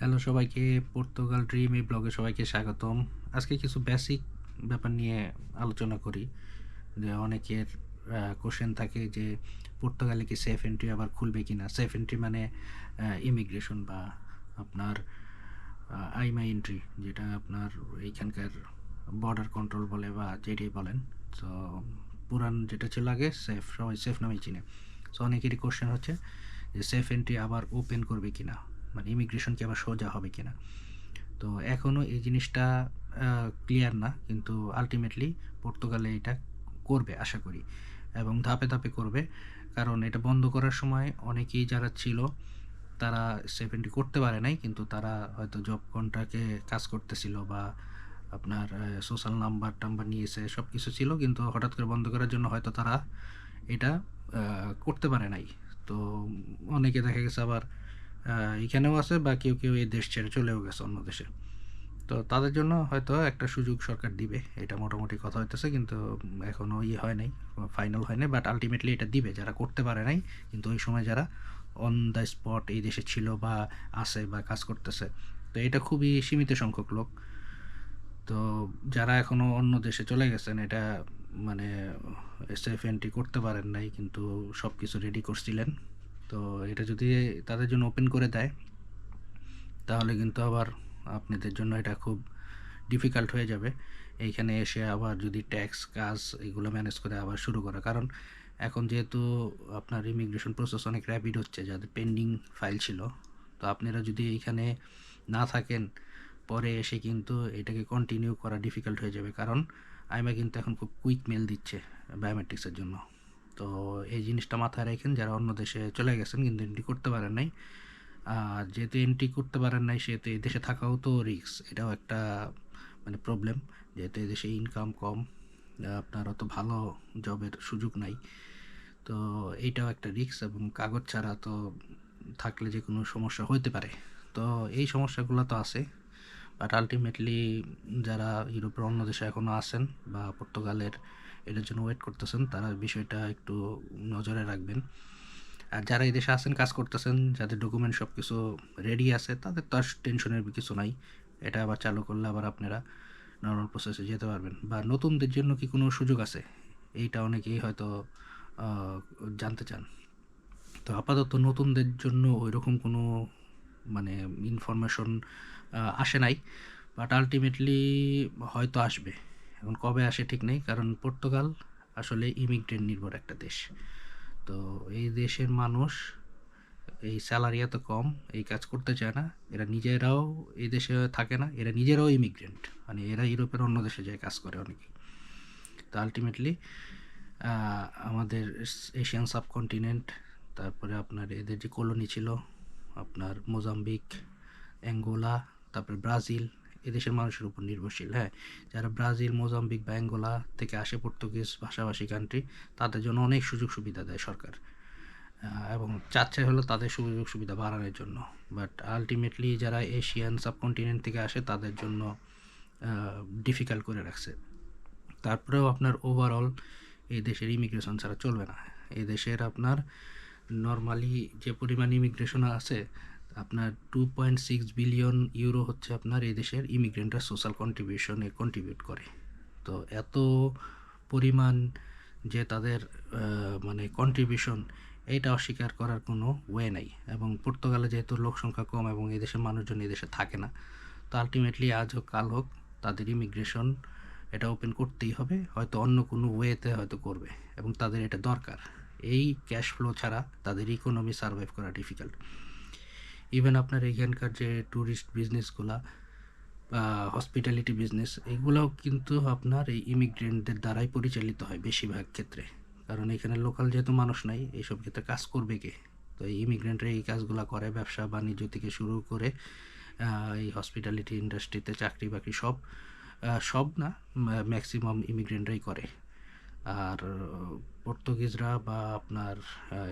Hello সবাইকে, Portugal dream এই ব্লগে সবাইকে স্বাগতম। আজকে কিছু বেসিক ব্যাপার নিয়ে আলোচনা করি। যে অনেকের কোশ্চেন থাকে যে পর্তুগালে কি সেফ এন্ট্রি আবার খুলবে কি না। সেফ এন্ট্রি মানে ইমিগ্রেশন বা আপনার আইমা এন্ট্রি, যেটা আপনার এইখানকার বর্ডার কন্ট্রোল বলে বা যেটাই বলেন। তো পুরান যেটা ছিল আগে সেফ, সবাই সেফ নামেই চিনে। সো অনেকেরই কোশ্চেন হচ্ছে যে সেফ এন্ট্রি আবার ওপেন করবে কিনা, মানে ইমিগ্রেশন কি আবার সোজা হবে কিনা। তো এখনও এই জিনিসটা ক্লিয়ার না, কিন্তু আলটিমেটলি পর্তুগালে এটা করবে আশা করি, এবং ধাপে ধাপে করবে। কারণ এটা বন্ধ করার সময় অনেকেই যারা ছিল তারা সেফ এন্ট্রি করতে পারে নাই, কিন্তু তারা হয়তো জব কন্ট্রাক্টে কাজ করতেছিল বা আপনার সোশ্যাল নাম্বার টাম্বার নিয়েছে, সব কিছু ছিল, কিন্তু হঠাৎ করে বন্ধ করার জন্য হয়তো তারা এটা করতে পারে নাই। তো অনেকে দেখা গেছে আবার এখানেও আছে, বা কেউ কেউ এই দেশ ছেড়ে চলেও গেছে অন্য দেশে। তো তাদের জন্য হয়তো একটা সুযোগ সরকার দিবে, এটা মোটামুটি কথা হইতেছে, কিন্তু এখনও হয় নাই, ফাইনাল হয় নাই। বাট আলটিমেটলি এটা দিবে যারা করতে পারে নাই, কিন্তু ওই সময় যারা অন দ্য স্পট এই দেশে ছিল বা আছে বা কাজ করতেছে। তো এটা খুবই সীমিত সংখ্যক লোক। তো যারা এখনও অন্য দেশে চলে গেছেন, এটা মানে সেফ এন্ট্রি করতে পারেন নাই, কিন্তু সব কিছু রেডি করছিলেন। তো এটা যদি তাদের জন্য ওপেন করে দেয়, তাহলে কিন্তু আবার আপনাদের জন্য এটা খুব ডিফিকাল্ট হয়ে যাবে এইখানে এসে আবার যদি ট্যাক্স কাজ এগুলো ম্যানেজ করে আবার শুরু করা। কারণ এখন যেহেতু আপনার ইমিগ্রেশন প্রসেস অনেক র্যাপিড হচ্ছে, যাদের পেন্ডিং ফাইল ছিল, তো আপনারা যদি এইখানে না থাকেন, পরে এসে কিন্তু এটাকে কন্টিনিউ করা ডিফিকাল্ট হয়ে যাবে। কারণ আইমা কিন্তু এখন খুব কুইক মেল দিচ্ছে বায়োমেট্রিক্সের জন্য। তো এই জিনিসটা মাথায় রাখেন, যারা অন্য দেশে চলে গেছেন কিন্তু এন্ট্রি করতে পারেন নাই। আর যেহেতু এন্ট্রি করতে পারেন নাই, সেহেতু এই দেশে থাকাও তো রিস্ক, এটাও একটা মানে প্রবলেম। যেহেতু এই দেশে ইনকাম কম, আপনার অত ভালো জবের সুযোগ নাই। তো এইটাও একটা রিস্ক, এবং কাগজ ছাড়া তো থাকলে যে কোনো সমস্যা হইতে পারে। তো এই সমস্যাগুলো তো আছে। বাট আলটিমেটলি যারা ইউরোপের অন্য দেশে এখনও আছেন বা পর্তুগালের এটার জন্য ওয়েট করতেছেন, তারা বিষয়টা একটু নজরে রাখবেন। আর যারা এই দেশে আছেন, কাজ করতেছেন, যাদের ডকুমেন্ট সব কিছু রেডি আছে, তাদের তো আর টেনশনের কিছু নাই। এটা আবার চালু করলে আবার আপনারা নর্মাল প্রসেসে যেতে পারবেন। বা নতুনদের জন্য কি কোনো সুযোগ আছে, এইটা অনেকেই হয়তো আহ, জানতে চান। তো আপাতত নতুনদের জন্য ওইরকম কোনো মানে ইনফরমেশন আসে নাই। বাট আলটিমেটলি হয়তো আসবে। এখন কবে আসে ঠিক নেই, কারণ পর্তুগাল আসলে ইমিগ্রেন্ট নির্ভর একটা দেশ। তো এই দেশের মানুষ এই স্যালারি এত কম, এই কাজ করতে চায় না। এরা নিজেরাও এই দেশে থাকে না, এরা নিজেরাও ইমিগ্রেন্ট, মানে এরা ইউরোপের অন্য দেশে যায় কাজ করে অনেকে। তো আলটিমেটলি আমাদের এশিয়ান সাবকন্টিনেন্ট, তারপরে আপনার এদের যে কলোনি ছিল, আপনার মোজাম্বিক, অ্যাঙ্গোলা, তারপরে ব্রাজিল, এদেশের মানুষের উপর নির্ভরশীল। হ্যাঁ, যারা ব্রাজিল, মোজাম্বিক বা অ্যাঙ্গোলা থেকে আসে, পর্তুগিজ ভাষাভাষী কান্ট্রি, তাদের জন্য অনেক সুযোগ সুবিধা দেয় সরকার, এবং চাচ্ছে হলো তাদের সুযোগ সুবিধা বাড়ানোর জন্য। বাট আলটিমেটলি যারা এশিয়ান সাবকন্টিনেন্ট থেকে আসে, তাদের জন্য ডিফিকাল্ট করে রাখছে। তারপরেও আপনার ওভারঅল এই দেশের ইমিগ্রেশন ছাড়া চলবে না। এই দেশের আপনার নর্মালি যে পরিমাণ ইমিগ্রেশন আছে, আপনার 2.6 বিলিয়ন ইউরো হচ্ছে আপনার এই দেশের ইমিগ্রেন্টরা সোশ্যাল কন্ট্রিবিউশনে কন্ট্রিবিউট করে। তো এত পরিমাণ যে তাদের মানে কন্ট্রিবিউশন, এইটা অস্বীকার করার কোনো ওয়ে নাই। এবং পর্তুগালে যেহেতু লোক সংখ্যা কম এবং এই দেশের মানুষজন এই দেশে থাকে না, তো আলটিমেটলি আজ হোক কাল হোক তাদের ইমিগ্রেশন এটা ওপেন করতেই হবে, হয়তো অন্য কোনো ওয়েতে হয়তো করবে, এবং তাদের এটা দরকার। এই ক্যাশ ফ্লো ছাড়া তাদের ইকোনমি সার্ভাইভ করা ডিফিকাল্ট। ইভেন আপনার এখানকার যে ট্যুরিস্ট বিজনেসগুলা বা হসপিটালিটি বিজনেস, এগুলোও কিন্তু আপনার এই ইমিগ্রেন্টদের দ্বারাই পরিচালিত হয় বেশিরভাগ ক্ষেত্রে। কারণ এখানে লোকাল যেহেতু মানুষ নাই, এইসব ক্ষেত্রে কাজ করবে কে? তো এই ইমিগ্রেন্টরা এই কাজগুলো করে, ব্যবসা বাণিজ্য থেকে শুরু করে এই হসপিটালিটি ইন্ডাস্ট্রিতে চাকরি বাকরি সব, সব না, ম্যাক্সিমাম ইমিগ্রেন্টরাই করে। আর পর্তুগিজরা বা আপনার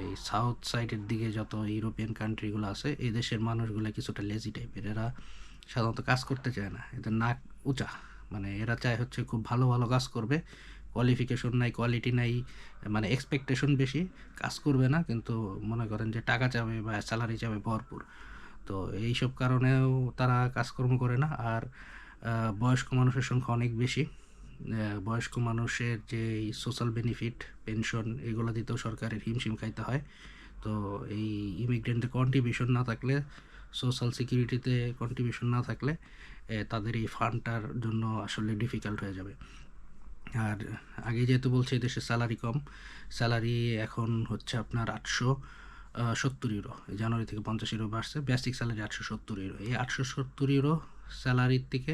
এই সাউথ সাইডের দিকে যত ইউরোপিয়ান কান্ট্রিগুলো আছে, এই দেশের মানুষগুলো কিছুটা লেজি টাইপের। এরা সাধারণত কাজ করতে চায় না, এদের নাক উঁচা। মানে এরা চায় হচ্ছে খুব ভালো ভালো কাজ করবে, কোয়ালিফিকেশন নাই, কোয়ালিটি নাই, মানে এক্সপেকটেশন বেশি, কাজ করবে না, কিন্তু মনে করেন যে টাকা চাবে বা স্যালারি চাবে ভরপুর। তো এইসব কারণেও তারা কাজকর্ম করে না। আর বয়স্ক মানুষের সংখ্যা অনেক বেশি। বয়স্ক মানুষের যে সোশ্যাল বেনিফিট, পেনশন এগুলো দিতেও সরকারের হিমশিম খাইতে হয়। তো এই ইমিগ্রেন্টের কন্ট্রিবিউশন না থাকলে, সোশ্যাল সিকিউরিটিতে কন্ট্রিবিউশন না থাকলে তাদের এই ফান্ডটার জন্য আসলে ডিফিকাল্ট হয়ে যাবে। আর আগে যেহেতু বলছি দেশের স্যালারি কম, স্যালারি এখন হচ্ছে আপনার 870 ইউরো, জানুয়ারি থেকে 50 ইউরো বাড়ছে। Basic salary 870 euro. এই 870 ইউরো স্যালারির থেকে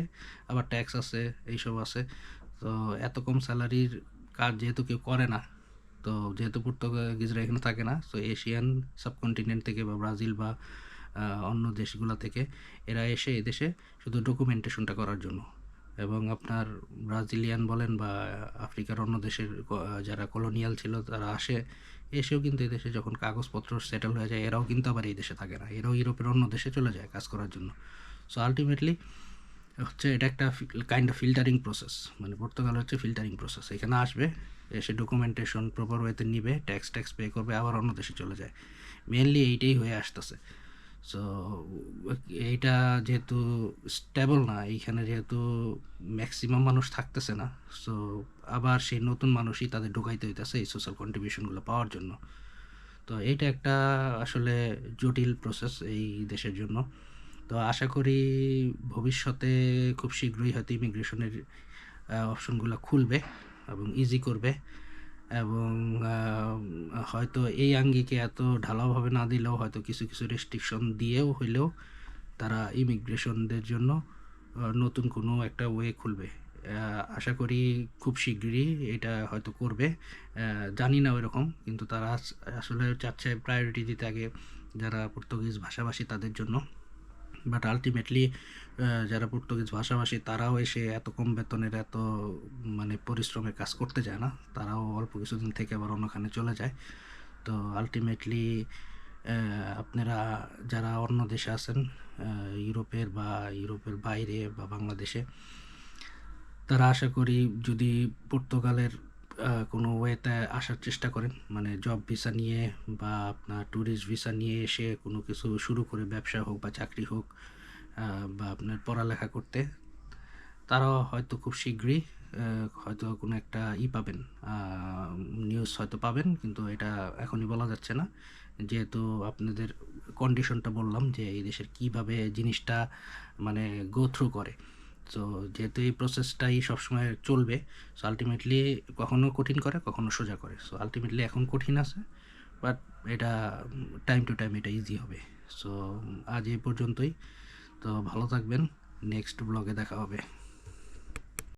আবার ট্যাক্স আছে, এইসব আছে। তো এত কম স্যালারির কাজ যেহেতু কেউ করে না, তো যেহেতু পর্তুগিজরা এখানে থাকে না, তো এশিয়ান সাবকন্টিনেন্ট থেকে বা ব্রাজিল বা অন্য দেশগুলো থেকে এরা এসে এদেশে শুধু ডকুমেন্টেশনটা করার জন্য। এবং আপনার ব্রাজিলিয়ান বলেন বা আফ্রিকার অন্য দেশের যারা কলোনিয়াল ছিল তারা এসেও কিন্তু এই দেশে যখন কাগজপত্র সেটেল হয়ে যায়, এরাও কিন্তু আবার এই দেশে থাকে না, এরাও ইউরোপের অন্য দেশে চলে যায় কাজ করার জন্য। সো আলটিমেটলি হচ্ছে এটা একটা কাইন্ড অফ ফিল্টারিং প্রসেস, মানে পর্তুগাল হচ্ছে ফিল্টারিং প্রসেস। এখানে আসবে, এসে ডকুমেন্টেশন প্রপার ওয়েতে নিবে, ট্যাক্স পে করবে, আবার অন্য দেশে চলে যায়। মেনলি এইটাই হয়ে আসতেছে। সো এইটা যেহেতু স্টেবল না, এইখানে যেহেতু ম্যাক্সিমাম মানুষ থাকতেছে না, সো আবার সেই নতুন মানুষই তাদের ঢুকাইতে হইতেছে এই সোশ্যাল কন্ট্রিবিউশনগুলো পাওয়ার জন্য। তো এইটা একটা আসলে জটিল প্রসেস এই দেশের জন্য। তো আশা করি ভবিষ্যতে খুব শীঘ্রই হয়তো ইমিগ্রেশনের অপশনগুলো খুলবে এবং ইজি করবে। এবং হয়তো এই আঙ্গিকে এত ঢালাওভাবে না দিলেও হয়তো কিছু কিছু রেস্ট্রিকশন দিয়েও হইলেও তারা ইমিগ্রেশনদের জন্য নতুন কোনো একটা ওয়ে খুলবে। আশা করি খুব শিগগিরই এটা হয়তো করবে। জানি না ওইরকম, কিন্তু তারা আসলে চাচ্ছে প্রায়োরিটি দিতে আগে যারা পর্তুগিজ ভাষাভাষী তাদের জন্য। বাট আলটিমেটলি যারা পর্তুগিজ ভাষাভাষী তারাও এসে এত কম বেতনের এত মানে পরিশ্রমের কাজ করতে যায় না, তারাও অল্প কিছুদিন থেকে আবার অন্যখানে চলে যায়। তো আলটিমেটলি আপনারা যারা অন্য দেশে আছেন, ইউরোপের বাইরে বা বাংলাদেশে, তারা আশা করি যদি পর্তুগালের কোনো ওয়েতে আসার চেষ্টা করেন, মানে জব ভিসা নিয়ে বা আপনার ট্যুরিস্ট ভিসা নিয়ে এসে কোনো কিছু শুরু করে, ব্যবসা হোক বা চাকরি হোক বা আপনার পড়ালেখা করতে, তারাও হয়তো খুব শীঘ্রই হয়তো কোনো একটা পাবেন, নিউজ হয়তো পাবেন, কিন্তু এটা এখনই বলা যাচ্ছে না। যেহেতু আপনাদের কন্ডিশনটা বললাম যে এই দেশের কীভাবে জিনিসটা মানে গো থ্রু করে, সো যেহেতু এই প্রসেসটাই সবসময় চলবে, সো আলটিমেটলি কখনো কঠিন করে কখনো সোজা করে। সো আলটিমেটলি এখন কঠিন আছে, বাট এটা টাইম টু টাইম এটা ইজি হবে। সো আজ এই পর্যন্তই। তো ভালো থাকবেন, নেক্সট ব্লগে দেখা হবে।